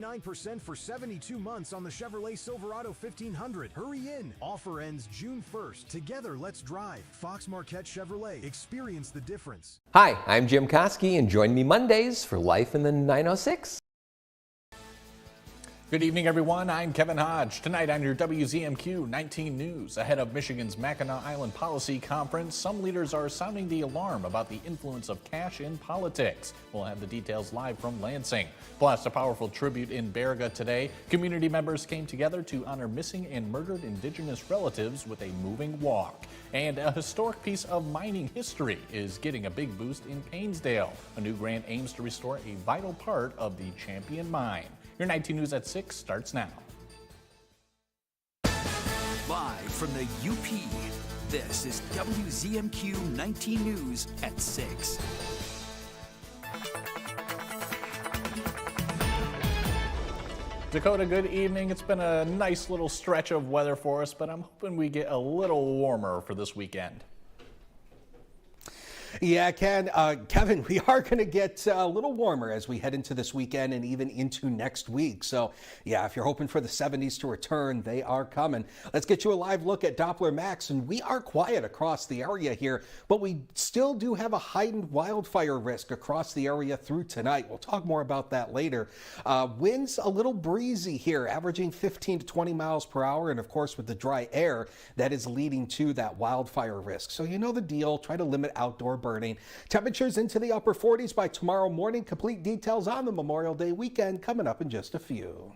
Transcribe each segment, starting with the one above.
9% for 72 months on the Chevrolet Silverado 1500. Hurry in. Offer ends June 1st. Together, let's drive. Fox Marquette Chevrolet. Experience the difference. Hi, I'm Jim Koski, and join me Mondays for Life in the 906. Good evening, everyone. I'm Kevin Hodge. Tonight on your WZMQ 19 News. Ahead of Michigan's Mackinac Island Policy Conference, some leaders are sounding the alarm about the influence of cash in politics. We'll have the details live from Lansing. Plus, a powerful tribute in Baraga today. Community members came together to honor missing and murdered Indigenous relatives with a moving walk. And a historic piece of mining history is getting a big boost in Painesdale. A new grant aims to restore a vital part of the Champion Mine. Your 19 News at 6 starts now. Live from the UP, this is WZMQ 19 News at 6. Dakota, good evening. It's been a nice little stretch of weather for us, but I'm hoping we get a little warmer for this weekend. Yeah, Kevin, we are going to get a little warmer as we head into this weekend and even into next week. So, yeah, if you're hoping for the 70s to return, they are coming. Let's get you a live look at Doppler Max. And we are quiet across the area here, but we still do have a heightened wildfire risk across the area through tonight. We'll talk more about that later. Winds a little breezy here, averaging 15 to 20 miles per hour. And, of course, with the dry air, that is leading to that wildfire risk. So you know the deal. Try to limit outdoor burning. Temperatures into the upper 40s by tomorrow morning. Complete details on the Memorial Day weekend coming up in just a few.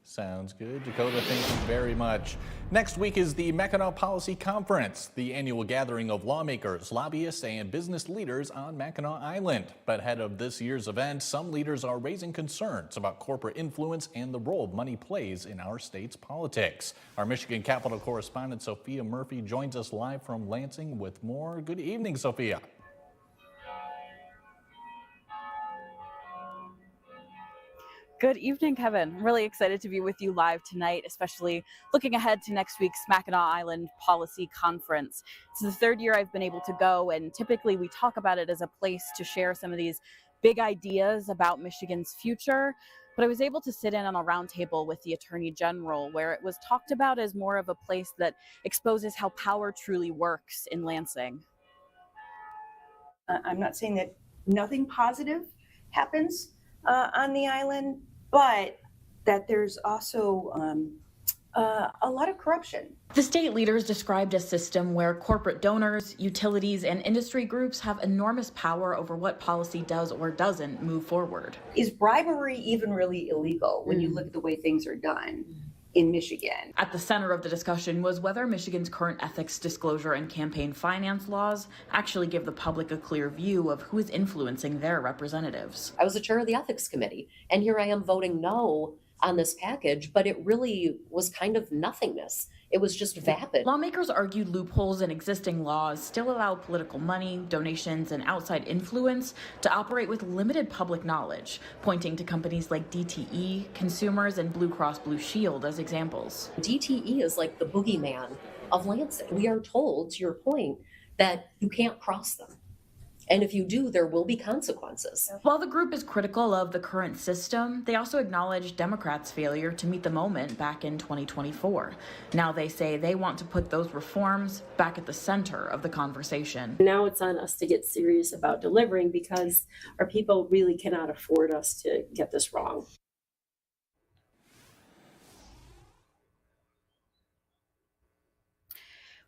Sounds good. Dakota, thank you very much. Next week is the Mackinac Policy Conference, the annual gathering of lawmakers, lobbyists, and business leaders on Mackinac Island. But ahead of this year's event, some leaders are raising concerns about corporate influence and the role money plays in our state's politics. Our Michigan Capitol correspondent Sophia Murphy joins us live from Lansing with more. Good evening, Sophia. Good evening, Kevin. I'm really excited to be with you live tonight, especially looking ahead to next week's Mackinac Island Policy Conference. It's the third year I've been able to go, and typically we talk about it as a place to share some of these big ideas about Michigan's future. But I was able to sit in on a roundtable with the Attorney General, where it was talked about as more of a place that exposes how power truly works in Lansing. I'm not saying that nothing positive happens on the island, but that there's also a lot of corruption. The state leaders described a system where corporate donors, utilities, and industry groups have enormous power over what policy does or doesn't move forward. Is bribery even really illegal when you look at the way things are done in Michigan? At the center of the discussion was whether Michigan's current ethics disclosure and campaign finance laws actually give the public a clear view of who is influencing their representatives. I was the chair of the ethics committee, and here I am voting no on this package, but it really was kind of nothingness. It was just vapid. Lawmakers argued loopholes in existing laws still allow political money, donations, and outside influence to operate with limited public knowledge, pointing to companies like DTE, Consumers, and Blue Cross Blue Shield as examples. DTE is like the boogeyman of Lansing. We are told, to your point, that you can't cross them. And if you do, there will be consequences. While the group is critical of the current system, they also acknowledge Democrats' failure to meet the moment back in 2024. Now they say they want to put those reforms back at the center of the conversation. Now it's on us to get serious about delivering, because our people really cannot afford us to get this wrong.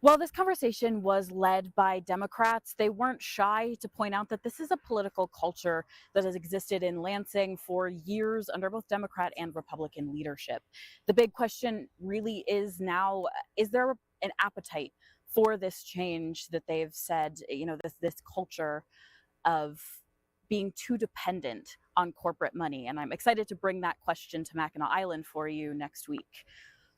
While this conversation was led by Democrats, they weren't shy to point out that this is a political culture that has existed in Lansing for years under both Democrat and Republican leadership. The big question really is now, is there an appetite for this change that they've said, you know, this culture of being too dependent on corporate money? And I'm excited to bring that question to Mackinac Island for you next week.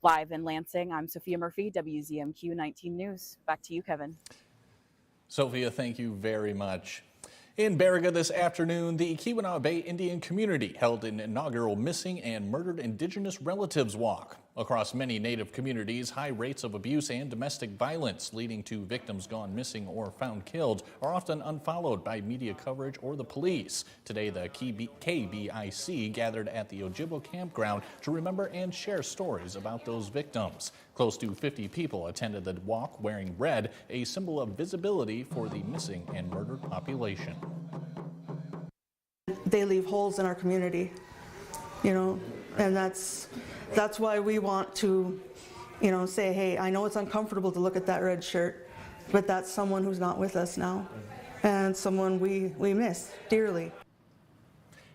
Live in Lansing, I'm Sophia Murphy, WZMQ 19 News. Back to you, Kevin. Sophia, thank you very much. In Baraga this afternoon, the Keweenaw Bay Indian community held an inaugural Missing and Murdered Indigenous Relatives Walk. Across many Native communities, high rates of abuse and domestic violence leading to victims gone missing or found killed are often unfollowed by media coverage or the police. Today, the KBIC gathered at the Ojibwa campground to remember and share stories about those victims. Close to 50 people attended the walk wearing red, a symbol of visibility for the missing and murdered population. They leave holes in our community, and that's why we want to, say, hey, I know it's uncomfortable to look at that red shirt, but that's someone who's not with us now and someone we miss dearly.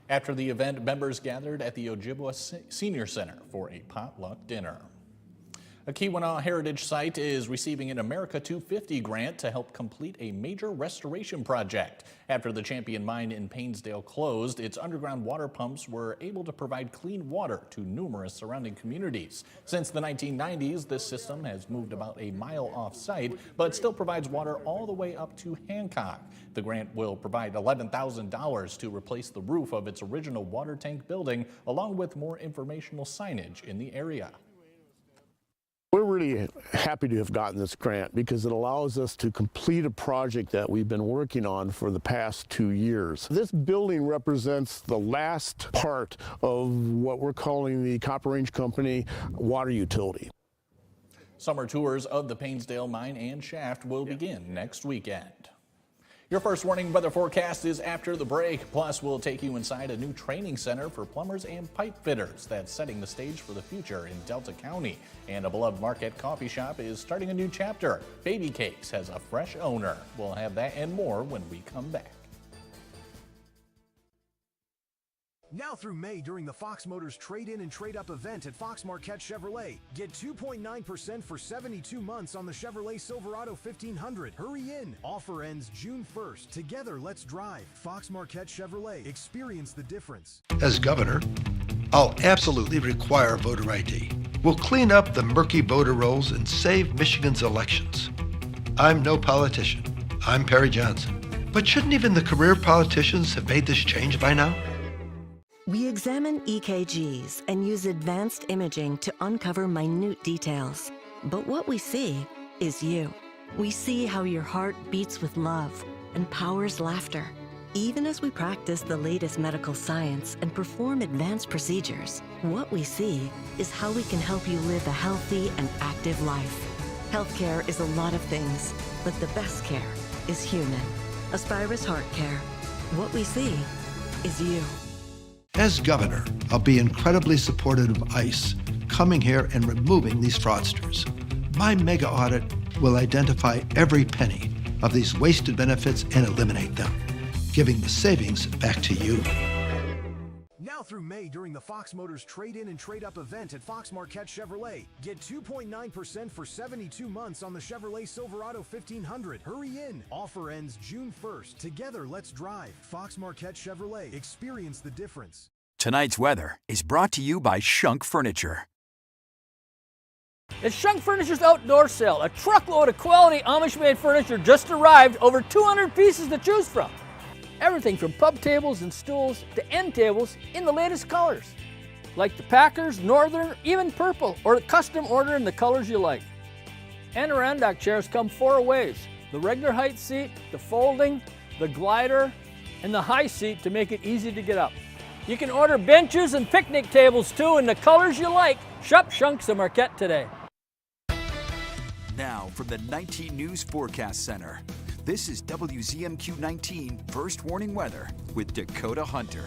After the event, members gathered at the Ojibwa Senior Center for a potluck dinner. A Keweenaw Heritage Site is receiving an America 250 grant to help complete a major restoration project. After the Champion Mine in Painesdale closed, its underground water pumps were able to provide clean water to numerous surrounding communities. Since the 1990s, this system has moved about a mile off-site, but still provides water all the way up to Hancock. The grant will provide $11,000 to replace the roof of its original water tank building, along with more informational signage in the area. We're really happy to have gotten this grant because it allows us to complete a project that we've been working on for the past 2 years. This building represents the last part of what we're calling the Copper Range Company water utility. Summer tours of the Painesdale Mine and Shaft will begin next weekend. Your first warning weather forecast is after the break. Plus, we'll take you inside a new training center for plumbers and pipe fitters that's setting the stage for the future in Delta County. And a beloved Marquette coffee shop is starting a new chapter. Baby Cakes has a fresh owner. We'll have that and more when we come back. Now through May during the Fox Motors Trade-In and Trade-Up event at Fox Marquette Chevrolet. Get 2.9% for 72 months on the Chevrolet Silverado 1500. Hurry in. Offer ends June 1st. Together, let's drive. Fox Marquette Chevrolet. Experience the difference. As governor, I'll absolutely require voter ID. We'll clean up the murky voter rolls and save Michigan's elections. I'm no politician. I'm Perry Johnson. But shouldn't even the career politicians have made this change by now? We examine EKGs and use advanced imaging to uncover minute details. But what we see is you. We see how your heart beats with love and powers laughter. Even as we practice the latest medical science and perform advanced procedures, what we see is how we can help you live a healthy and active life. Healthcare is a lot of things, but the best care is human. Aspirus Heart Care. What we see is you. As governor, I'll be incredibly supportive of ICE coming here and removing these fraudsters. My mega audit will identify every penny of these wasted benefits and eliminate them, giving the savings back to you. Now through May during the Fox Motors Trade-In and Trade-Up event at Fox Marquette Chevrolet. Get 2.9% for 72 months on the Chevrolet Silverado 1500. Hurry in. Offer ends June 1st. Together, let's drive. Fox Marquette Chevrolet. Experience the difference. Tonight's weather is brought to you by Shunk Furniture. It's Shunk Furniture's outdoor sale. A truckload of quality Amish-made furniture just arrived. Over 200 pieces to choose from. Everything from pub tables and stools to end tables in the latest colors. Like the Packers, Northern, even purple, or custom order in the colors you like. Adirondack chairs come 4 ways. The regular height seat, the folding, the glider, and the high seat to make it easy to get up. You can order benches and picnic tables too in the colors you like. Shop Shunks of Marquette today. Now from the 19 News Forecast Center. This is WZMQ 19 First Warning Weather with Dakota Hunter.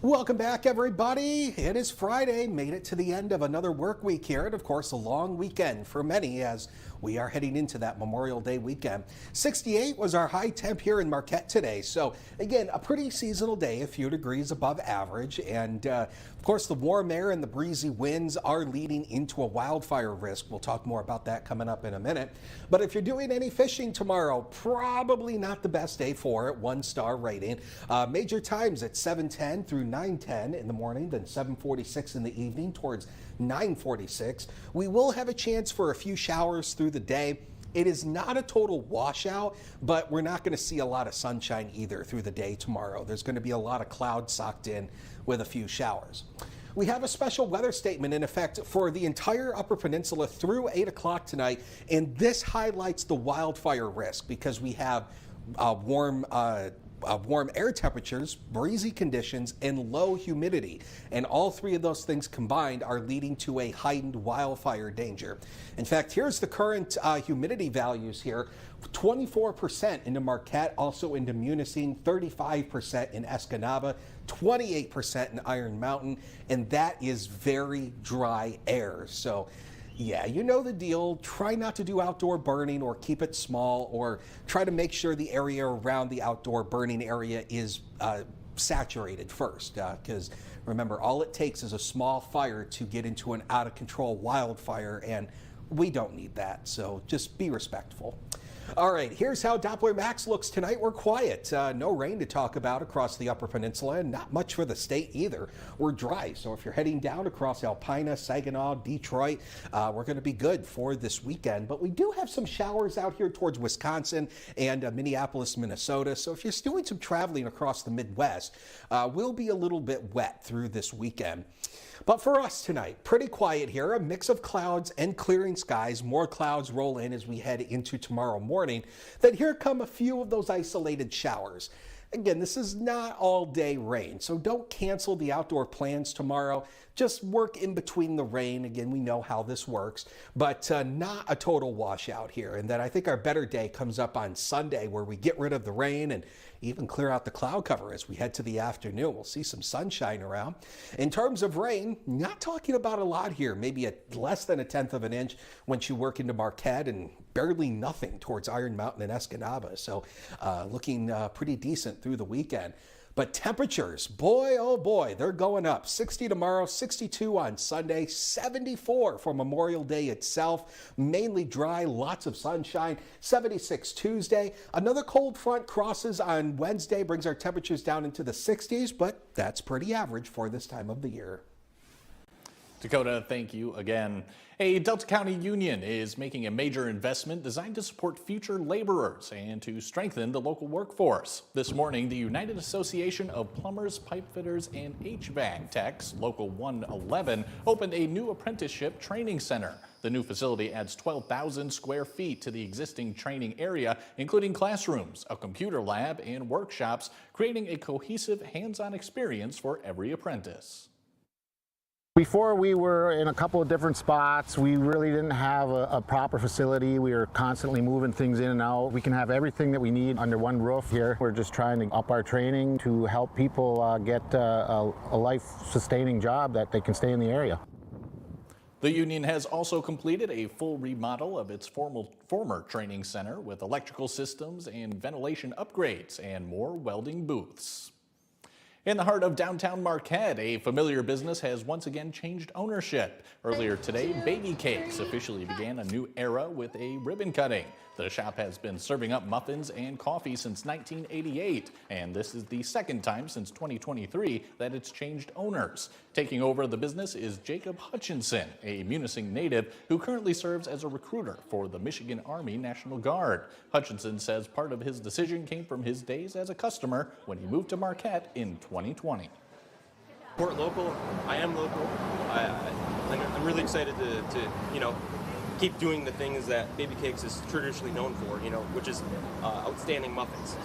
Welcome back, everybody. It is Friday, made it to the end of another work week here, and of course a long weekend for many as we are heading into that Memorial Day weekend. 68 was our high temp here in Marquette today. So again, a pretty seasonal day, a few degrees above average. And of course, the warm air and the breezy winds are leading into a wildfire risk. We'll talk more about that coming up in a minute. But if you're doing any fishing tomorrow, probably not the best day for it. 1-star rating. Major times at 7:10 through 9:10 in the morning, then 7:46 in the evening towards 9:46. We will have a chance for a few showers through the day. It is not a total washout, but we're not going to see a lot of sunshine either through the day tomorrow. There's going to be a lot of clouds socked in with a few showers. we have a special weather statement in effect for the entire Upper Peninsula through 8 o'clock tonight, and this highlights the wildfire risk because we have warm air temperatures, breezy conditions, and low humidity. And all three of those things combined are leading to a heightened wildfire danger. In fact, here's the current humidity values here. 24% into Marquette, also into Munising, 35% in Escanaba, 28% in Iron Mountain, and that is very dry air. So yeah, you know the deal. Try not to do outdoor burning or keep it small, or try to make sure the area around the outdoor burning area is saturated first, because remember, all it takes is a small fire to get into an out of control wildfire, and we don't need that. So just be respectful. All right, here's how Doppler Max looks tonight. We're quiet. No rain to talk about across the Upper Peninsula, and not much for the state either. We're dry, so if you're heading down across Alpina, Saginaw, Detroit, we're going to be good for this weekend. But we do have some showers out here towards Wisconsin and Minneapolis, Minnesota. So if you're doing some traveling across the Midwest, we'll be a little bit wet through this weekend. But for us tonight, pretty quiet here, a mix of clouds and clearing skies. More clouds roll in as we head into tomorrow morning. Then here come a few of those isolated showers. Again, this is not all day rain, so don't cancel the outdoor plans tomorrow. Just work in between the rain. Again, we know how this works, but not a total washout here. And then I think our better day comes up on Sunday, where we get rid of the rain and even clear out the cloud cover as we head to the afternoon. We'll see some sunshine around. In terms of rain, not talking about a lot here, maybe less than 1/10 of an inch once you work into Marquette, and barely nothing towards Iron Mountain and Escanaba. So looking pretty decent through the weekend. But temperatures, boy, oh boy, they're going up. 60 tomorrow, 62 on Sunday, 74 for Memorial Day itself. Mainly dry, lots of sunshine. 76 Tuesday. Another cold front crosses on Wednesday, brings our temperatures down into the 60s, but that's pretty average for this time of the year. Dakota, thank you again. A Delta County union is making a major investment designed to support future laborers and to strengthen the local workforce. This morning, the United Association of Plumbers, Pipe Fitters, and HVAC Techs, Local 111, opened a new apprenticeship training center. The new facility adds 12,000 square feet to the existing training area, including classrooms, a computer lab, and workshops, creating a cohesive, hands-on experience for every apprentice. Before, we were in a couple of different spots. We really didn't have a proper facility. We were constantly moving things in and out. We can have everything that we need under one roof here. We're just trying to up our training to help people get a life-sustaining job that they can stay in the area. The union has also completed a full remodel of its former training center with electrical systems and ventilation upgrades and more welding booths. In the heart of downtown Marquette, a familiar business has once again changed ownership. Earlier today, Baby Cakes officially began a new era with a ribbon cutting. The shop has been serving up muffins and coffee since 1988, and this is the second time since 2023 that it's changed owners. Taking over the business is Jacob Hutchinson, a Munising native who currently serves as a recruiter for the Michigan Army National Guard. Hutchinson says part of his decision came from his days as a customer when he moved to Marquette in 2020. Support local. I am local. I'm really excited to keep doing the things that Baby Cakes is traditionally known for, which is outstanding muffins.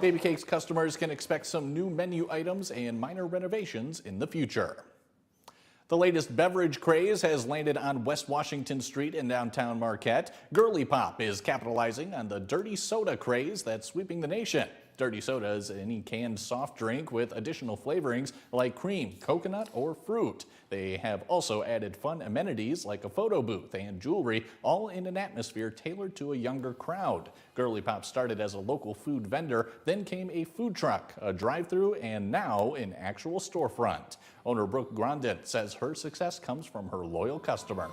Baby Cakes customers can expect some new menu items and minor renovations in the future. The latest beverage craze has landed on West Washington Street in downtown Marquette. Girly Pop is capitalizing on the dirty soda craze that's sweeping the nation. Dirty soda is any canned soft drink with additional flavorings like cream, coconut, or fruit. They have also added fun amenities like a photo booth and jewelry, all in an atmosphere tailored to a younger crowd. Girly Pop started as a local food vendor, then came a food truck, a drive-thru, and now an actual storefront. Owner Brooke Grondin says her success comes from her loyal customers.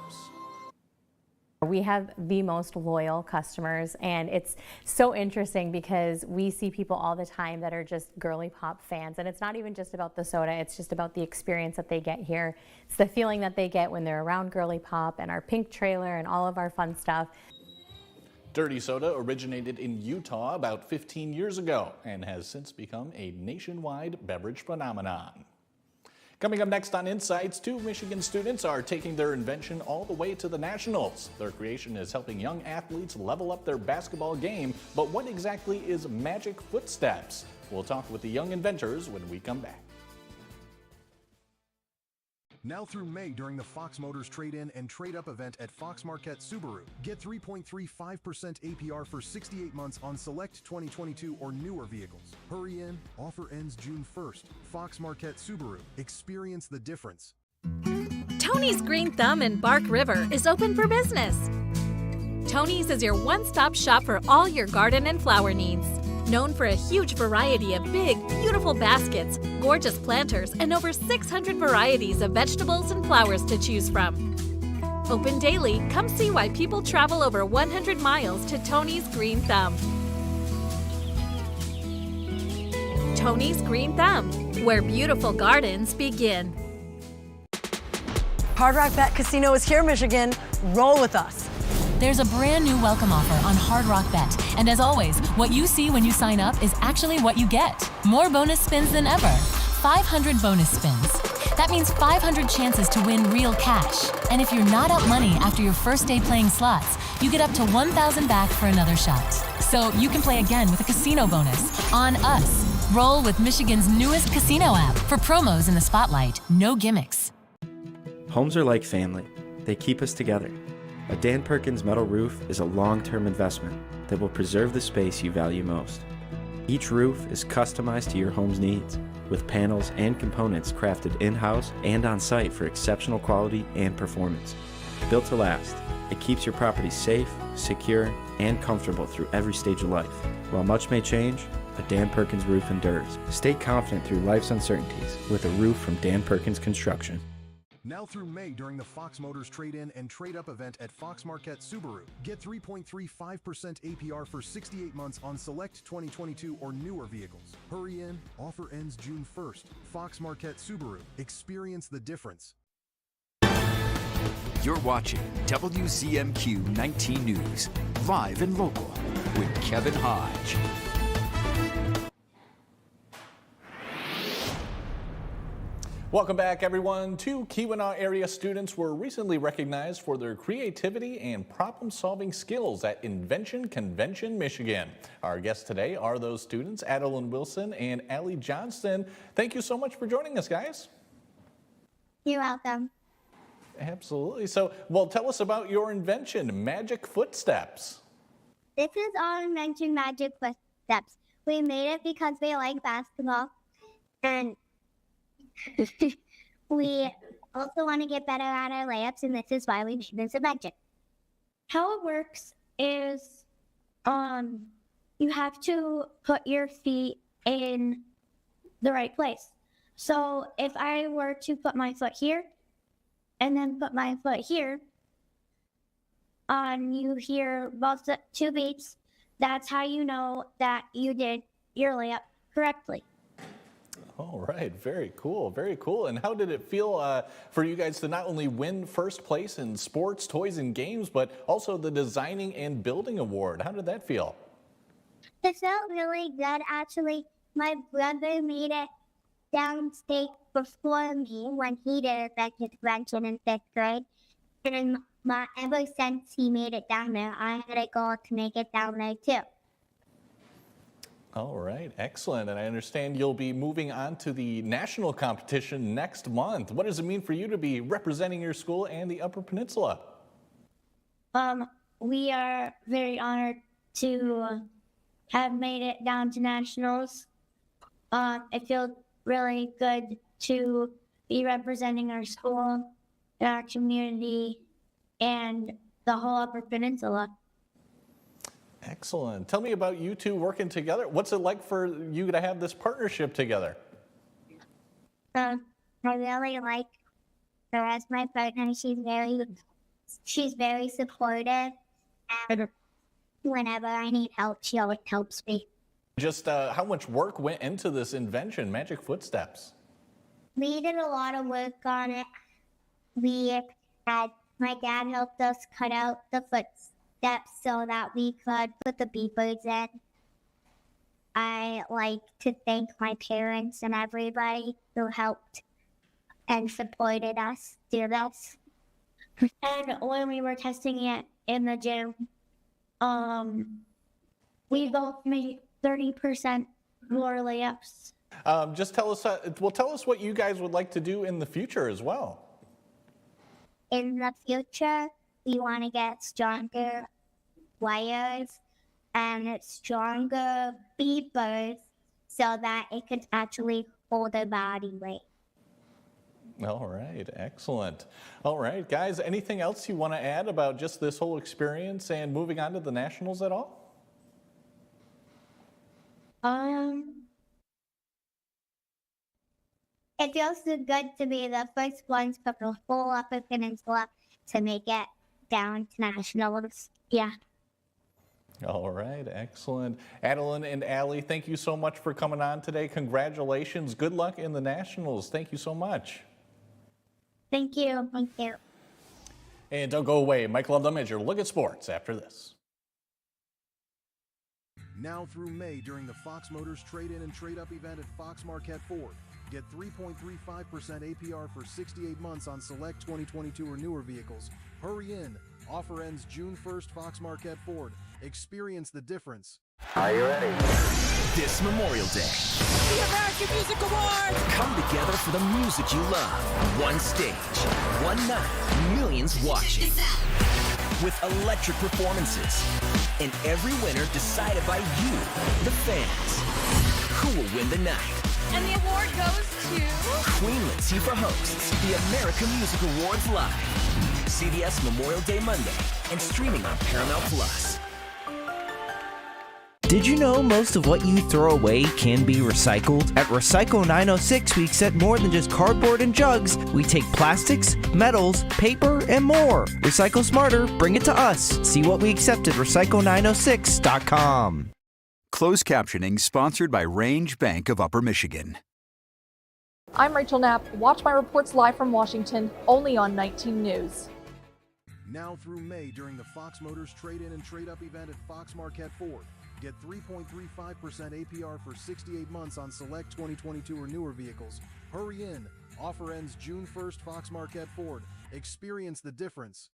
We have the most loyal customers, and it's so interesting because we see people all the time that are just Girly Pop fans, and it's not even just about the soda, it's just about the experience that they get here. It's the feeling that they get when they're around Girly Pop and our pink trailer and all of our fun stuff. Dirty soda originated in Utah about 15 years ago and has since become a nationwide beverage phenomenon. Coming up next on Insights, 2 Michigan students are taking their invention all the way to the Nationals. Their creation is helping young athletes level up their basketball game. But what exactly is Magic Footsteps? We'll talk with the young inventors when we come back. Now through May during the Fox Motors Trade-In and Trade-Up event at Fox Marquette Subaru. Get 3.35% APR for 68 months on select 2022 or newer vehicles. Hurry in. Offer ends June 1st. Fox Marquette Subaru. Experience the difference. Tony's Green Thumb in Bark River is open for business. Tony's is your one-stop shop for all your garden and flower needs. Known for a huge variety of big, beautiful baskets, gorgeous planters, and over 600 varieties of vegetables and flowers to choose from. Open daily, come see why people travel over 100 miles to Tony's Green Thumb. Tony's Green Thumb, where beautiful gardens begin. Hard Rock Bet Casino is here, Michigan. Roll with us. There's a brand new welcome offer on Hard Rock Bet. And as always, what you see when you sign up is actually what you get. More bonus spins than ever. 500 bonus spins. That means 500 chances to win real cash. And if you're not up money after your first day playing slots, you get up to $1,000 back for another shot. So you can play again with a casino bonus on us. Roll with Michigan's newest casino app. For promos in the spotlight, no gimmicks. Homes are like family. They keep us together. A Dan Perkins metal roof is a long-term investment that will preserve the space you value most. Each roof is customized to your home's needs, with panels and components crafted in-house and on-site for exceptional quality and performance. Built to last, it keeps your property safe, secure, and comfortable through every stage of life. While much may change, a Dan Perkins roof endures. Stay confident through life's uncertainties with a roof from Dan Perkins Construction. Now through May during the Fox Motors Trade-In and Trade-Up event at Fox Marquette Subaru. Get 3.35% APR for 68 months on select 2022 or newer vehicles. Hurry in. Offer ends June 1st. Fox Marquette Subaru. Experience the difference. You're watching WZMQ 19 News, live and local, with Kevin Hodge. Welcome back, everyone. 2 Keweenaw area students were recently recognized for their creativity and problem-solving skills at Invention Convention, Michigan. Our guests today are those students, Adeline Wilson and Allie Johnston. Thank you so much for joining us, guys. You're welcome. Absolutely. So, well, tell us about your invention, Magic Footsteps. This is our invention, Magic Footsteps. We made it because we like basketball, and we also want to get better at our layups, and this is why we made this invention. How it works is you have to put your feet in the right place. So if I were to put my foot here and then put my foot here, you hear both the 2 beats. That's how you know that you did your layup correctly. All right, very cool, very cool. And how did it feel for you guys to not only win first place in sports, toys, and games, but also the Designing and Building Award? How did that feel? It felt really good, actually. My brother made it downstate before me when he did a convention in 5th grade. And ever since he made it down there, I had a goal to make it down there too. All right, excellent. And I understand you'll be moving on to the national competition next month. What does it mean for you to be representing your school and the Upper Peninsula? We are very honored to have made it down to nationals. It feels really good to be representing our school, our community, and the whole Upper Peninsula. Excellent. Tell me about you two working together. What's it like for you to have this partnership together? I really like her as my partner. She's very supportive, and whenever I need help, she always helps me. Just how much work went into this invention, Magic Footsteps? We did a lot of work on it. My dad helped us cut out the footsteps so that we could put the beepers in. I like to thank my parents and everybody who helped and supported us do this. And when we were testing it in the gym, we both made 30% more layups. Just tell us what you guys would like to do in the future as well. In the future, we want to get stronger wires and stronger beepers so that it could actually hold a body weight. All right, excellent. All right, guys, anything else you want to add about just this whole experience and moving on to the Nationals at all? It feels so good to be the first ones from the whole Upper Peninsula to make it down to Nationals. Yeah. All right, excellent. Adeline and Allie, thank you so much for coming on today. Congratulations. Good luck in the Nationals. Thank you so much. Thank you. Thank you. And don't go away. Mike Ludlam has your look at sports after this. Now through May during the Fox Motors Trade-In and Trade-Up event at Fox Marquette Ford. Get 3.35% APR for 68 months on select 2022 or newer vehicles. Hurry in. Offer ends June 1st, Fox Marquette Ford. Experience the difference. Are you ready? This Memorial Day, The American Music Awards! come together for the music you love. One stage, one night, millions watching. With electric performances. And every winner decided by you, the fans. Who will win the night? And the award goes to... Queen Latifah hosts the American Music Awards live. CBS Memorial Day Monday and streaming on Paramount Plus. Did you know most of what you throw away can be recycled? At Recycle 906, we accept more than just cardboard and jugs. We take plastics, metals, paper, and more. Recycle smarter, bring it to us. See what we accept at recycle906.com. Closed captioning sponsored by Range Bank of Upper Michigan. I'm Rachel Knapp. Watch my reports live from Washington, only on 19 News. Now through May during the Fox Motors Trade-In and Trade-Up event at Fox Marquette Ford. Get 3.35% APR for 68 months on select 2022 or newer vehicles. Hurry in. Offer ends June 1st, Fox Marquette Ford. Experience the difference.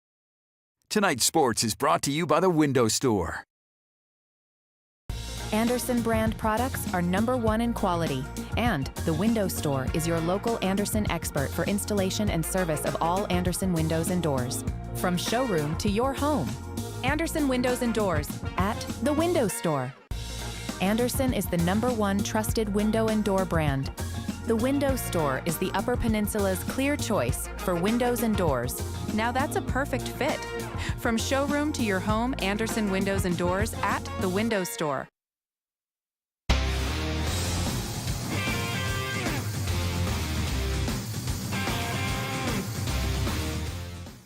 Tonight's sports is brought to you by the Window Store. Andersen brand products are #1 in quality, and the Window Store is your local Andersen expert for installation and service of all Andersen windows and doors. From showroom to your home, Andersen Windows and Doors at the Window Store. Andersen is the #1 trusted window and door brand. The Window Store is the Upper Peninsula's clear choice for windows and doors. Now that's a perfect fit. From showroom to your home, Andersen Windows and Doors at the Window Store.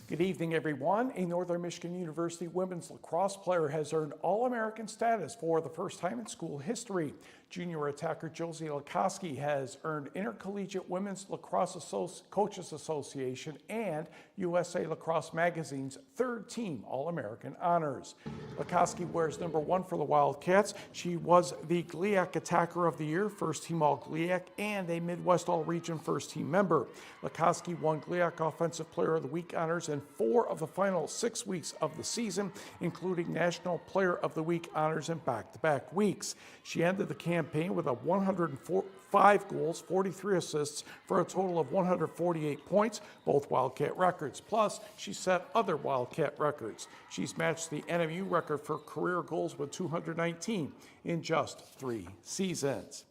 Good evening, everyone. A Northern Michigan University women's lacrosse player has earned All-American status for the first time in school history. Junior attacker Josie Lukoski has earned Intercollegiate Women's Lacrosse Coaches Association and USA Lacrosse Magazine's third team All-American honors. Lukoski wears #1 for the Wildcats. She was the GLIAC Attacker of the Year, first team All-GLIAC, and a Midwest All-Region first team member. Lukoski won GLIAC Offensive Player of the Week honors in 4 of the final 6 weeks of the season, including National Player of the Week honors in back-to-back weeks. She ended the campaign with 105 goals, 43 assists, for a total of 148 points, both Wildcat records. Plus, she set other Wildcat records. She's matched the NMU record for career goals with 219 in just 3 seasons.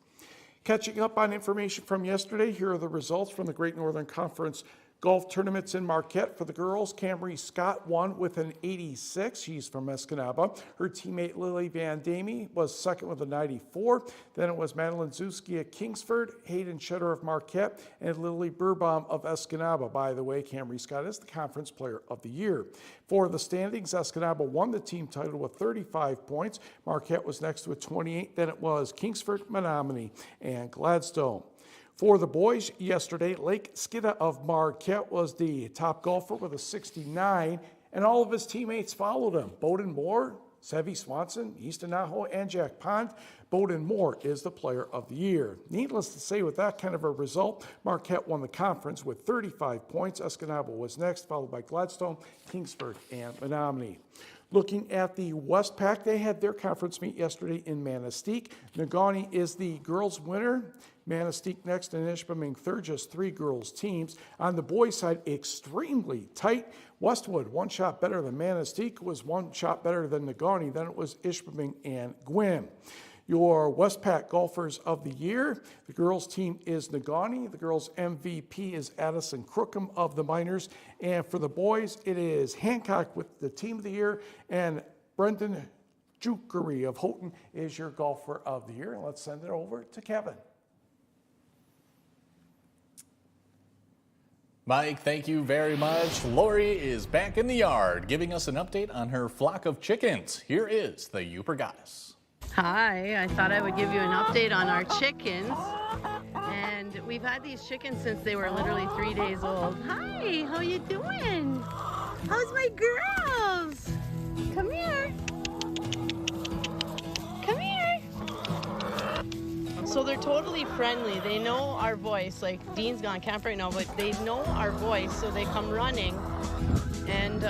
Catching up on information from yesterday, here are the results from the Great Northern Conference golf tournaments in Marquette. For the girls, Camry Scott won with an 86. She's from Escanaba. Her teammate Lily Van Damey was second with a 94. Then it was Madeline Zuski at Kingsford, Hayden Shutter of Marquette, and Lily Burbaum of Escanaba. By the way, Camry Scott is the Conference Player of the Year. For the standings, Escanaba won the team title with 35 points. Marquette was next with 28. Then it was Kingsford, Menominee, and Gladstone. For the boys yesterday, Lake Skidda of Marquette was the top golfer with a 69, and all of his teammates followed him. Bowden Moore, Sevy Swanson, Easton Aho, and Jack Pond. Bowden Moore is the player of the year. Needless to say, with that kind of a result, Marquette won the conference with 35 points. Escanaba was next, followed by Gladstone, Kingsford, and Menominee. Looking at the Westpac, they had their conference meet yesterday in Manistee. Negaunee is the girls' winner. Manistee next and Ishpeming third, just 3 girls' teams. On the boys' side, extremely tight. Westwood, 1 shot better than Manistee, was 1 shot better than Negaunee. Then it was Ishpeming and Gwin. Your Westpac Golfers of the Year, the girls' team is Negaunee. The girls' MVP is Addison Crookham of the Miners. And for the boys, it is Hancock with the Team of the Year, and Brendan Jukery of Houghton is your Golfer of the Year. And let's send it over to Kevin. Mike, thank you very much. Lori is back in the yard, giving us an update on her flock of chickens. Here is the Upper Goddess. Hi, I thought I would give you an update on our chickens. And we've had these chickens since they were literally 3 days old. Hi, how you doing? How's my girls? Come here. Come here. So they're totally friendly. They know our voice. Like Dean's gone camp right now, but they know our voice, so they come running. And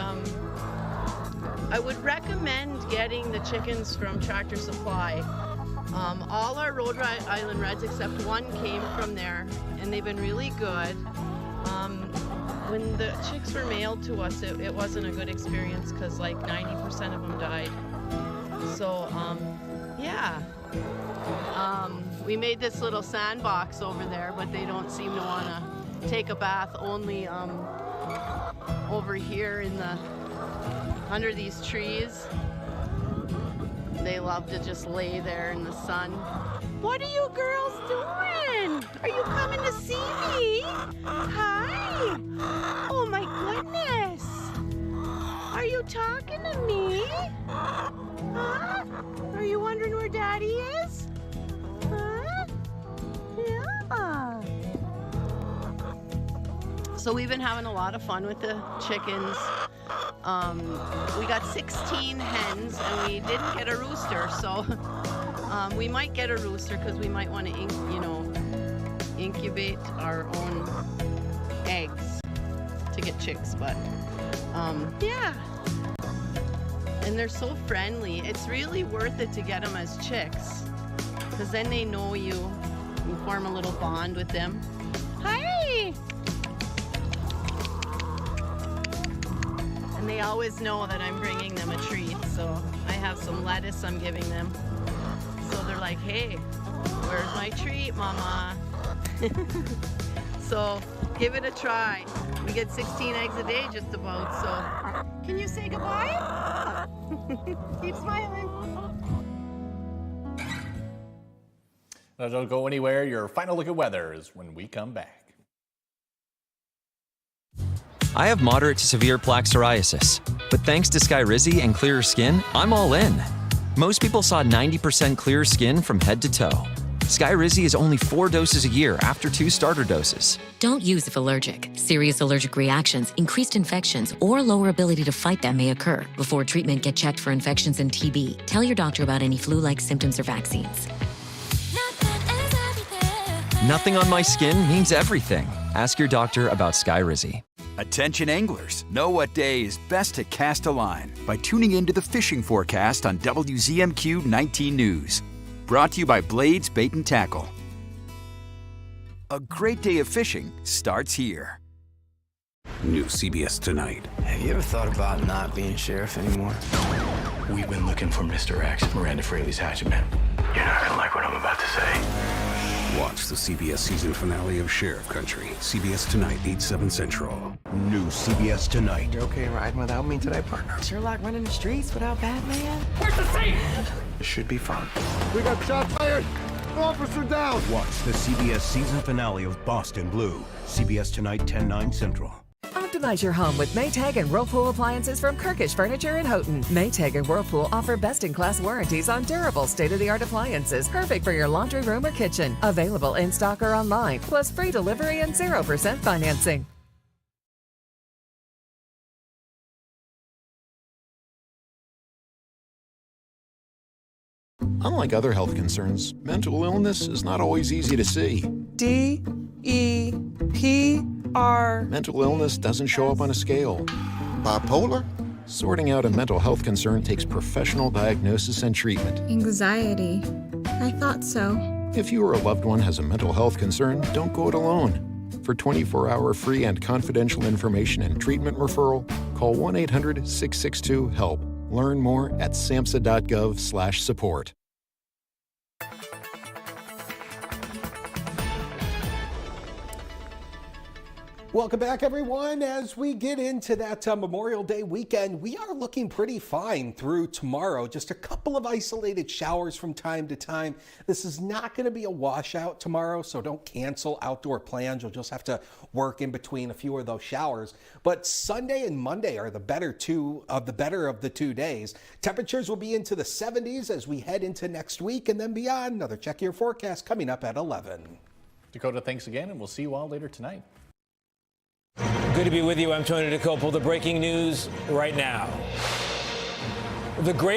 I would recommend getting the chickens from Tractor Supply. All our Rhode Island Reds except one came from there, and they've been really good. When the chicks were mailed to us, it wasn't a good experience because like 90% of them died. So yeah. We made this little sandbox over there, but they don't seem to want to take a bath, only over here in the under these trees. They love to just lay there in the sun. What are you girls doing? Are you coming to see me? Hi. Oh my goodness. Are you talking to me? Huh? Are you wondering where Daddy is? Huh? Yeah. So we've been having a lot of fun with the chickens. We got 16 hens and we didn't get a rooster, so we might get a rooster because we might want to incubate our own eggs to get chicks, but yeah. And they're so friendly. It's really worth it to get them as chicks because then they know you and form a little bond with them. Hi! And they always know that I'm bringing them a treat, so I have some lettuce I'm giving them. So they're like, hey, where's my treat, Mama? So give it a try. We get 16 eggs a day just about, so. Can you say goodbye? Keep smiling. Now don't go anywhere. Your final look at weather is when we come back. I have moderate to severe plaque psoriasis, but thanks to Skyrizi and clearer skin, I'm all in. Most people saw 90% clearer skin from head to toe. Skyrizi is only 4 doses a year after 2 starter doses. Don't use if allergic. Serious allergic reactions, increased infections, or lower ability to fight them may occur. Before treatment, get checked for infections and TB. Tell your doctor about any flu-like symptoms or vaccines. Nothing on my skin means everything. Ask your doctor about Skyrizi. Attention anglers, know what day is best to cast a line by tuning into the fishing forecast on WZMQ 19 News. Brought to you by Blades Bait and Tackle. A great day of fishing starts here. New CBS Tonight. Have you ever thought about not being sheriff anymore? We've been looking for Mr. X, Miranda Fraley's hatchet-man. You're not gonna like what I'm about to say. Watch the CBS season finale of Sheriff Country. CBS Tonight, 8/7 Central. New CBS Tonight. You okay riding without me today, partner? Sure like running the streets without Batman. Where's the safe? It should be fun. We got shot fired. Officer down. Watch the CBS season finale of Boston Blue. CBS Tonight, 10/9 Central. Optimize your home with Maytag and Whirlpool appliances from Kirkish Furniture in Houghton. Maytag and Whirlpool offer best-in-class warranties on durable, state-of-the-art appliances, perfect for your laundry room or kitchen. Available in stock or online, plus free delivery and 0% financing. Unlike other health concerns, mental illness is not always easy to see. D-E-P-R. Mental illness doesn't show up on a scale. Bipolar? Sorting out a mental health concern takes professional diagnosis and treatment. Anxiety. I thought so. If you or a loved one has a mental health concern, don't go it alone. For 24-hour free and confidential information and treatment referral, call 1-800-662-HELP. Learn more at samhsa.gov/support. Welcome back, everyone. As we get into that Memorial Day weekend, we are looking pretty fine through tomorrow. Just a couple of isolated showers from time to time. This is not going to be a washout tomorrow, so don't cancel outdoor plans. You'll just have to work in between a few of those showers. But Sunday and Monday are the better of the 2 days. Temperatures will be into the 70s as we head into next week and then beyond. Another Check Your Forecast coming up at 11. Dakota, thanks again, and we'll see you all later tonight. Good to be with you. I'm Tony DeCopel. The breaking news right now. The great